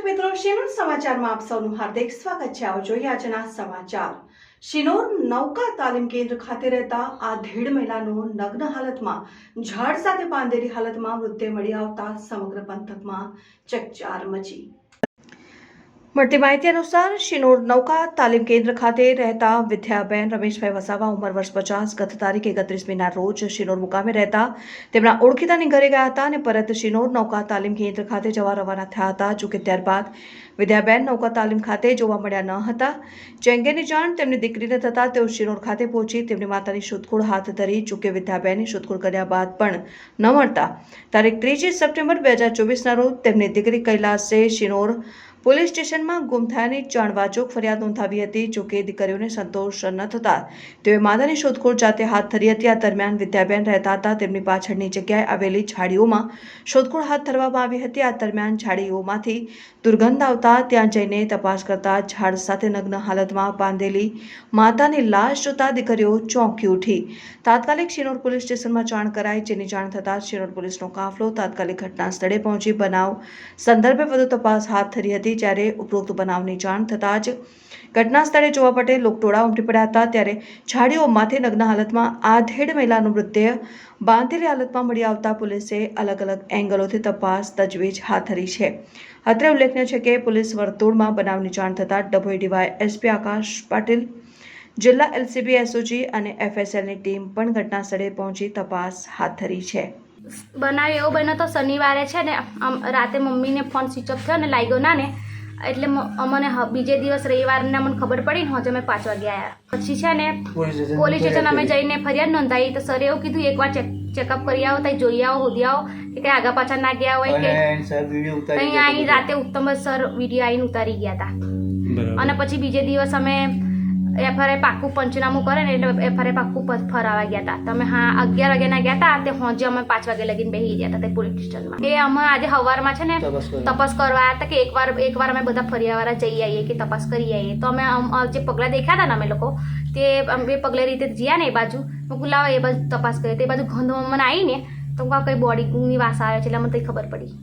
મિત્રો, શિનોર સમાચારમાં આપ સૌનું હાર્દિક સ્વાગત છે। આવો જોઈએ આજના સમાચાર। શિનોર નૌકા તાલીમ કેન્દ્ર ખાતે રહેતા આધેડ મહિલાનું નગ્ન હાલતમાં ઝાડ સાથે બાંધેલી હાલતમાં મૃતદેહ મળી આવતા સમગ્ર પંથકમાં ચકચાર મચી। મળતી માહિતી અનુસાર શિનોર નૌકા તાલીમ કેન્દ્ર ખાતે રહેતા વિદ્યાબેન રમેશભાઈ વસાવા ઉંમર વર્ષ 50 ગત તારીખ 31મીના રોજ શિનોર મુકામે રહેતા તેમના ઓળખીતાની ઘરે ગયા હતા અને પરત શિનોર નૌકા તાલીમ કેન્દ્ર ખાતે જવા રવાના થયા હતા। જોકે ત્યારબાદ વિદ્યાબેન નૌકા તાલીમ ખાતે જોવા મળ્યા ન હતા। જે અંગેની જાણ તેમની દીકરીને થતાં તેઓ શિનોર ખાતે પહોંચી તેમની માતાની શોધખોળ હાથ ધરી। જોકે વિદ્યાબેનની શોધખોળ કર્યા બાદ પણ ન મળતા તારીખ 3 સપ્ટેમ્બર 2024ના રોજ તેમની દીકરી કૈલાસે શિનોર પોલીસ સ્ટેશનમાં ગુમ થયાની જાણવાજોગ ફરિયાદ નોંધાવી હતી। જોકે દીકરીઓને સંતોષ ન થતા તેઓએ માતાની શોધખોળ જાતે હાથ ધરી હતી। આ દરમિયાન વિદ્યાબેન રહેતા હતા તેમની પાછળની જગ્યાએ આવેલી ઝાડીઓમાં શોધખોળ હાથ ધરવામાં આવી હતી। આ દરમિયાન ઝાડીઓમાંથી દુર્ગંધ આવતા ત્યાં જઈને તપાસ કરતા ઝાડ સાથે નગ્ન હાલતમાં બાંધેલી માતાની લાશ જોતા દીકરીઓ ચોંકી ઉઠી। તાત્કાલિક શિનોર પોલીસ સ્ટેશનમાં જાણ કરાઈ, જેની જાણ થતાં શિનોર પોલીસનો કાફલો તાત્કાલિક ઘટના સ્થળે પહોંચી બનાવ સંદર્ભે વધુ તપાસ હાથ ધરી હતી। જ્યારે ઉપરોક્ત બનાવની જાણ થતાં જ ઘટના સ્થળે જોવા માટે લોકટોળા ઉમટી પડ્યા હતા। ત્યારે ઝાડીઓમાંથી નગ્ન હાલતમાં આધેડ મહિલાનો મૃતદેહ બાંધેલી હાલતમાં મળી આવતા પોલીસે અલગ અલગ એંગલોથી તપાસ તજવીજ હાથ ધરી છે। અત્રે ઉલ્લેખનીય છે કે પોલીસ વર્તુળમાં બનાવની જાણ થતાં ડભોઈ ડીવાયએસપી આકાશ પાટીલ, જિલ્લા એલસીબી એસઓજી અને એફએસએલની ટીમ પણ ઘટના સ્થળે પહોંચી તપાસ હાથ ધરી છે। બનાવ એવો બન્યો તો શનિવારે છે ને રાતે મમ્મીને ફોન સ્વિચ ઓફ થયો ને લાગ્યો ના ને એટલે અમને બીજે દિવસ રવિવારને અમને ખબર પડી ને હજુ અમે 5 વાગે આવ્યા। પછી છે ને પોલીસ સ્ટેશન અમે જઈને ફરિયાદ નોંધાવી તો સરે એવું કીધું એકવાર ચેકઅપ કરી આવો, ત્યાં જોઈ આવો, હોદી આવો કે કંઈ આગા પાછા ના ગયા હોય કે અહીં અહીં રાતે ઉત્તમ સર વિડીયો આવીને ઉતારી ગયા હતા। અને પછી બીજે દિવસ અમે એફઆરઆઈ પાક્કું પંચનામું કરે ને એટલે એફઆરઆઈ પાક્કું ફરાવા ગયા હતા। તમે 11 વાગ્યાના ગયા હતા તે હોજે અમે 5 વાગે લગીને બેસી ગયા હતા તે પોલીસ સ્ટેશનમાં। એ અમે આજે સવારમાં છે ને તપાસ કરવા હતા કે એકવાર અમે બધા ફરિયાવાળા જઈ આવીએ કે તપાસ કરી આવીએ। તો અમે જે પગલાં દેખ્યા હતા ને અમે લોકો તે બે પગલે રીતે જ્યાં ને એ બાજુ લાવો એ બાજુ તપાસ કરીએ, તે બાજુ ગંધ મને આવી ને તો કંઈ બોડીની વાસ આવે છે એટલે મને ખબર પડી।